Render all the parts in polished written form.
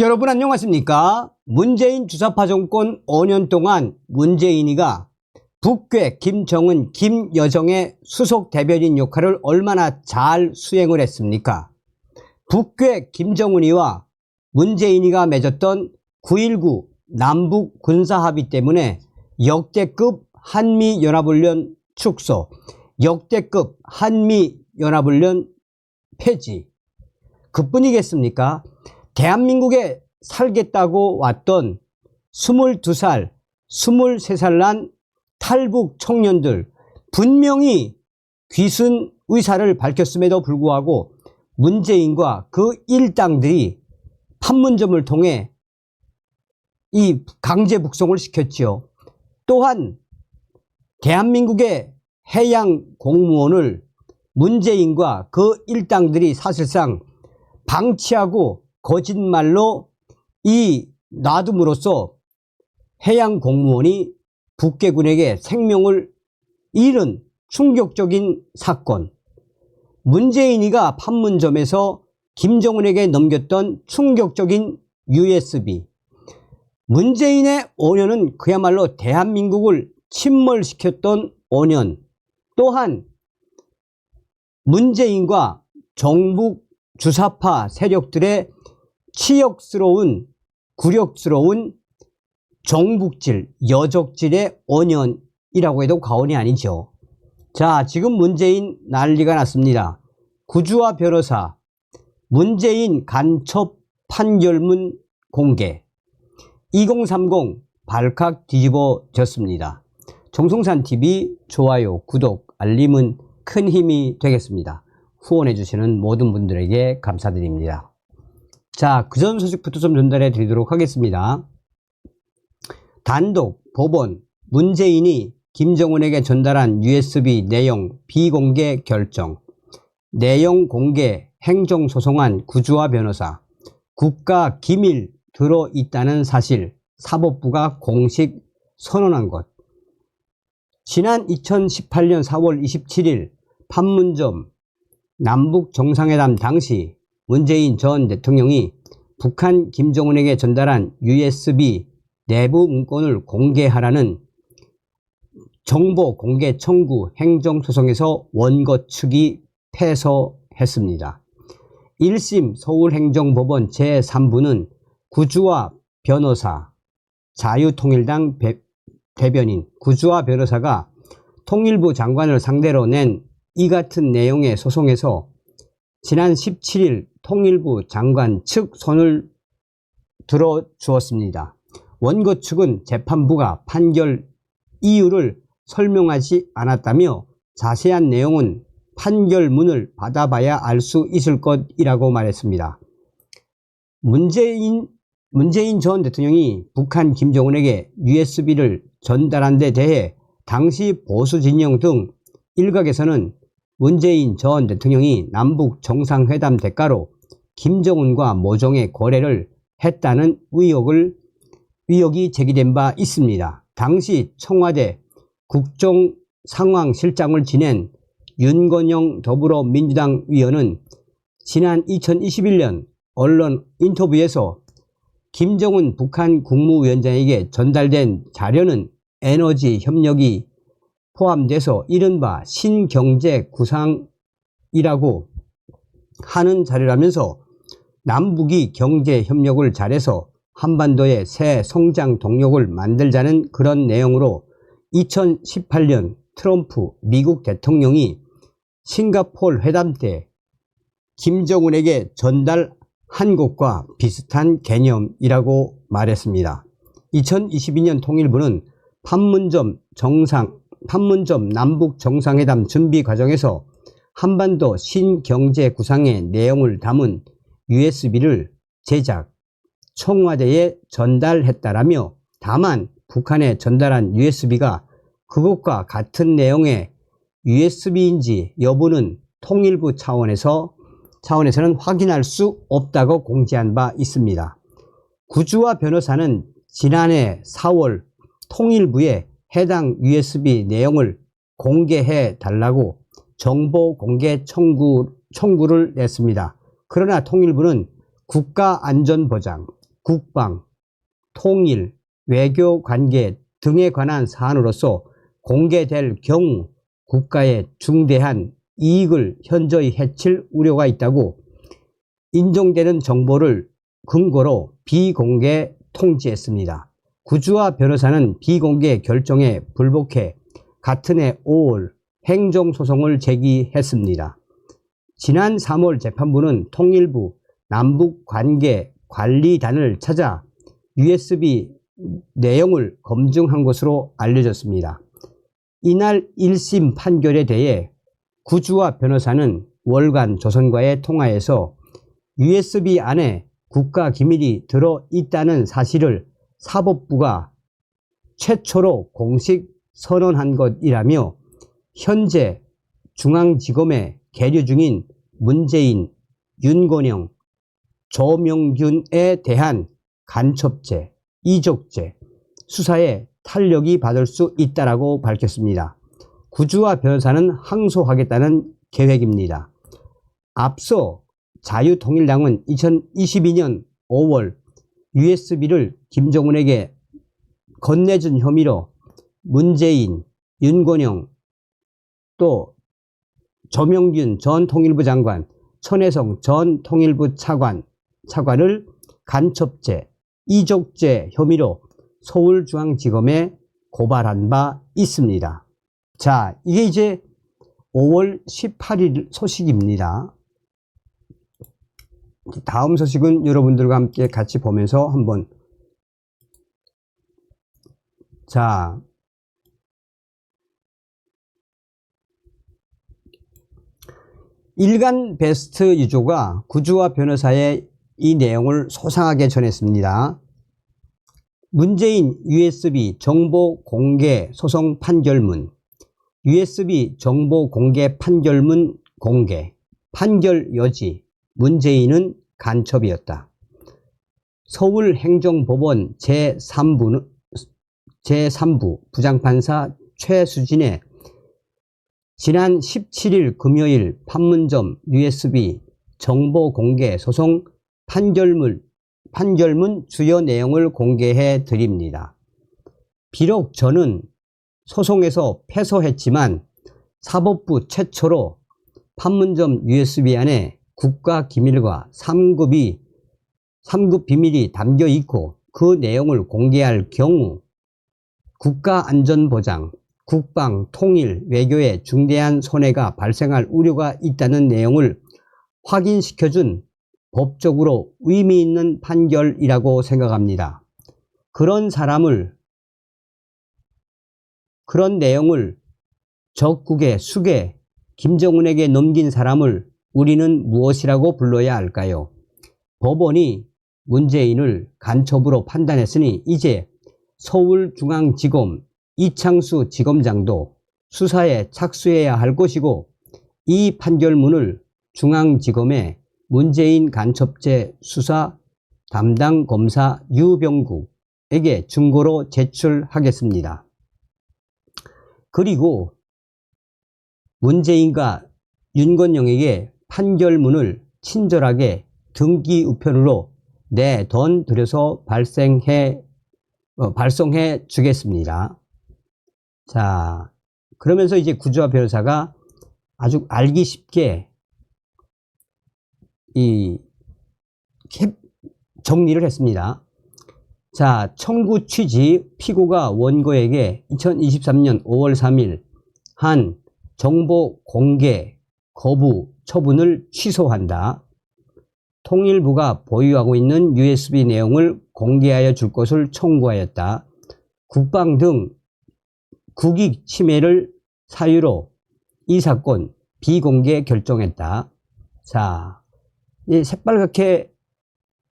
여러분 안녕하십니까? 문재인 주사파 정권 5년 동안 문재인이가 북괴 김정은, 김여정의 수석 대변인 역할을 얼마나 잘 수행을 했습니까? 북괴 김정은이와 문재인이가 맺었던 9.19 남북 군사합의 때문에 역대급 한미연합훈련 축소, 역대급 한미연합훈련 폐지, 그뿐이겠습니까? 대한민국에 살겠다고 왔던 22살, 23살 난 탈북 청년들 분명히 귀순 의사를 밝혔음에도 불구하고 문재인과 그 일당들이 판문점을 통해 이 강제 북송을 시켰지요. 또한 대한민국의 해양 공무원을 문재인과 그 일당들이 사실상 방치하고 거짓말로 놔둠으로써 해양 공무원이 북괴군에게 생명을 잃은 충격적인 사건, 문재인이가 판문점에서 김정은에게 넘겼던 충격적인 USB, 문재인의 5년은 그야말로 대한민국을 침몰시켰던 5년, 또한 문재인과 정북 주사파 세력들의 치욕스러운, 굴욕스러운 정북질, 여적질의 5년이라고 해도 과언이 아니죠. 자, 지금 문재인 난리가 났습니다. 구주화 변호사, 문재인 간첩 판결문 공개, 2030 발칵 뒤집어졌습니다. 정성산TV 좋아요, 구독, 알림은 큰 힘이 되겠습니다. 후원해 주시는 모든 분들에게 감사드립니다. 자, 그전 소식부터 좀 전달해 드리도록 하겠습니다. 단독 법원, 문재인이 김정은에게 전달한 USB 내용 비공개 결정, 내용 공개 행정소송안 구주화 변호사, 국가 기밀 들어있다는 사실 사법부가 공식 선언한 것. 지난 2018년 4월 27일 판문점 남북 정상회담 당시 문재인 전 대통령이 북한 김정은에게 전달한 USB 내부 문건을 공개하라는 정보 공개 청구 행정소송에서 원고 측이 패소했습니다. 1심 서울행정법원 제3부는 구주화 변호사, 자유통일당 대변인 구주화 변호사가 통일부 장관을 상대로 낸 이 같은 내용의 소송에서 지난 17일 통일부 장관 측 손을 들어주었습니다. 원고 측은 재판부가 판결 이유를 설명하지 않았다며 자세한 내용은 판결문을 받아봐야 알 수 있을 것이라고 말했습니다. 문재인 전 대통령이 북한 김정은에게 USB를 전달한 데 대해 당시 보수진영 등 일각에서는 문재인 전 대통령이 남북 정상회담 대가로 김정은과 모종의 거래를 했다는 의혹이 제기된 바 있습니다. 당시 청와대 국정상황실장을 지낸 윤건영 더불어민주당 위원은 지난 2021년 언론 인터뷰에서 김정은 북한 국무위원장에게 전달된 자료는 에너지 협력이 포함돼서 이른바 신경제 구상이라고 하는 자료라면서 남북이 경제 협력을 잘해서 한반도의 새 성장 동력을 만들자는 그런 내용으로 2018년 트럼프 미국 대통령이 싱가포르 회담 때 김정은에게 전달한 것과 비슷한 개념이라고 말했습니다. 2022년 통일부는 판문점 남북 정상회담 준비 과정에서 한반도 신경제 구상의 내용을 담은 USB를 제작, 청와대에 전달했다라며 다만 북한에 전달한 USB가 그것과 같은 내용의 USB인지 여부는 통일부 차원에서는 확인할 수 없다고 공지한 바 있습니다. 구주화 변호사는 지난해 4월 통일부에 해당 USB 내용을 공개해 달라고 정보 공개 청구를 냈습니다. 그러나 통일부는 국가안전보장, 국방, 통일, 외교 관계 등에 관한 사안으로서 공개될 경우 국가의 중대한 이익을 현저히 해칠 우려가 있다고 인정되는 정보를 근거로 비공개 통지했습니다. 구주와 변호사는 비공개 결정에 불복해 같은 해 5월 행정소송을 제기했습니다. 지난 3월 재판부는 통일부 남북관계관리단을 찾아 USB 내용을 검증한 것으로 알려졌습니다. 이날 1심 판결에 대해 구주와 변호사는 월간 조선과의 통화에서 USB 안에 국가기밀이 들어있다는 사실을 사법부가 최초로 공식 선언한 것이라며 현재 중앙지검에 계류 중인 문재인, 윤건영, 조명균에 대한 간첩죄, 이족죄 수사에 탄력이 받을 수 있다고 밝혔습니다. 구주와 변호사는 항소하겠다는 계획입니다. 앞서 자유통일당은 2022년 5월 USB를 김정은에게 건네준 혐의로 문재인, 윤건영, 또 조명균 전 통일부 장관, 천혜성 전 통일부 차관을 간첩죄, 이족죄 혐의로 서울중앙지검에 고발한 바 있습니다. 자, 이게 이제 5월 18일 소식입니다. 다음 소식은 여러분들과 함께 같이 보면서 한번, 자, 일간 베스트 유조가 구주와 변호사의 이 내용을 소상하게 전했습니다. 문재인 USB 정보 공개 소송 판결문, USB 정보 공개 판결문 공개, 판결 여지, 문재인은 간첩이었다. 서울행정법원 제3부 부장판사 최수진의 지난 17일 금요일 판문점 USB 정보 공개 소송 판결문 주요 내용을 공개해 드립니다. 비록 저는 소송에서 패소했지만 사법부 최초로 판문점 USB 안에 국가기밀과 3급 비밀이 담겨 있고 그 내용을 공개할 경우 국가안전보장, 국방, 통일, 외교에 중대한 손해가 발생할 우려가 있다는 내용을 확인시켜준 법적으로 의미 있는 판결이라고 생각합니다. 그런 내용을 적국의 수계, 김정은에게 넘긴 사람을 우리는 무엇이라고 불러야 할까요? 법원이 문재인을 간첩으로 판단했으니 이제 서울중앙지검 이창수 지검장도 수사에 착수해야 할 것이고, 이 판결문을 중앙지검에 문재인 간첩죄 수사 담당 검사 유병국에게 증거로 제출하겠습니다. 그리고 문재인과 윤건영에게 판결문을 친절하게 등기 우편으로 내 돈 들여서 발송해 주겠습니다. 자, 그러면서 이제 구주와 변호사가 아주 알기 쉽게 정리를 했습니다. 자, 청구 취지, 피고가 원고에게 2023년 5월 3일 한 정보 공개 거부 처분을 취소한다. 통일부가 보유하고 있는 USB 내용을 공개하여 줄 것을 청구하였다. 국방 등 국익 침해를 사유로 이 사건 비공개 결정했다. 자, 이 새빨갛게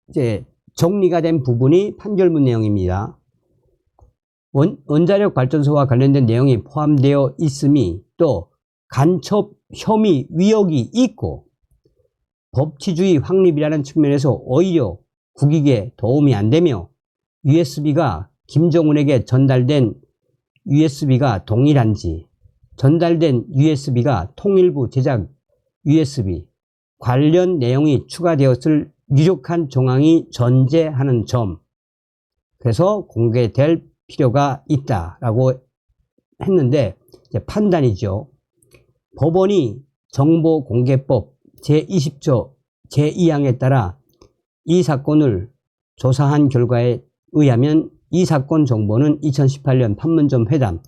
이제 정리가 된 부분이 판결문 내용입니다. 원자력 발전소와 관련된 내용이 포함되어 있음이, 또 간첩 혐의 위력이 있고 법치주의 확립이라는 측면에서 오히려 국익에 도움이 안 되며, USB가 김정은에게 전달된 USB가 동일한지, 전달된 USB가 통일부 제작 USB 관련 내용이 추가되었을 유력한 정황이 존재하는 점, 그래서 공개될 필요가 있다라고 했는데 이제 판단이죠. 법원이 정보공개법 제20조 제2항에 따라 이 사건을 조사한 결과에 의하면 이 사건 정보는 2018년 판문점 회담,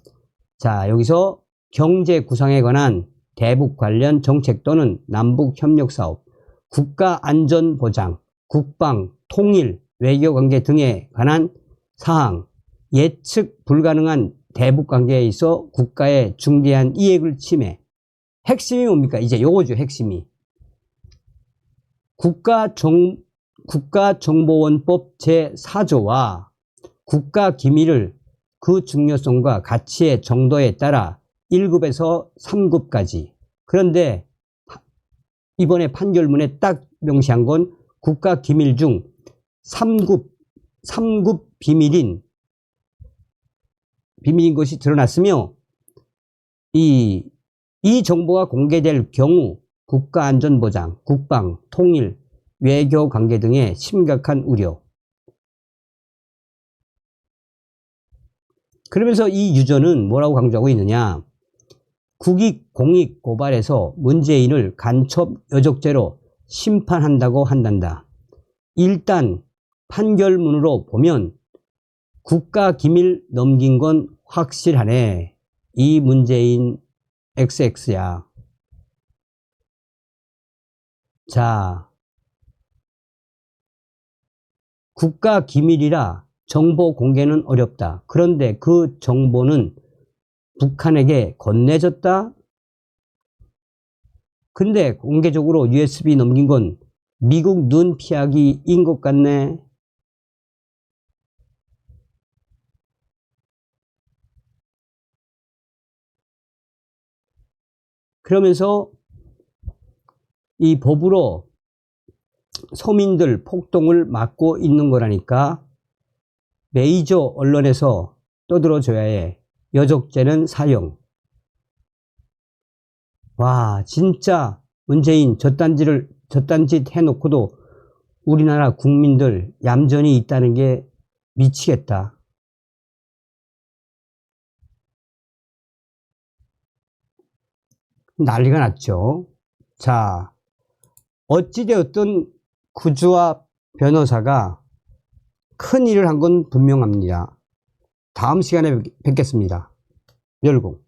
자 여기서 경제 구상에 관한 대북 관련 정책 또는 남북 협력 사업, 국가 안전 보장, 국방, 통일, 외교관계 등에 관한 사항, 예측 불가능한 대북 관계에 있어 국가의 중대한 이익을 침해. 핵심이 뭡니까? 이제 요거죠, 핵심이. 국가정보원법 제4조와 국가기밀을 그 중요성과 가치의 정도에 따라 1급에서 3급까지. 그런데 이번에 판결문에 딱 명시한 건 국가기밀 중 3급 비밀인 것이 드러났으며 이 정보가 공개될 경우 국가안전보장, 국방, 통일, 외교관계 등의 심각한 우려. 그러면서 이 유저는 뭐라고 강조하고 있느냐. 국익, 공익 고발에서 문재인을 간첩 여적죄로 심판한다고 한단다. 일단 판결문으로 보면 국가기밀 넘긴 건 확실하네. 이 문재인 XX야. 자, 국가기밀이라 정보 공개는 어렵다. 그런데 그 정보는 북한에게 건네졌다? 근데 공개적으로 USB 넘긴 건 미국 눈 피하기인 것 같네. 그러면서 이 법으로 서민들 폭동을 막고 있는 거라니까 메이저 언론에서 떠들어줘야 해. 여적죄는 사형. 와, 진짜 문재인 저딴짓 해놓고도 우리나라 국민들 얌전히 있다는 게 미치겠다. 난리가 났죠. 자, 어찌되었든 구주와 변호사가 큰 일을 한 건 분명합니다. 다음 시간에 뵙겠습니다. 멸공.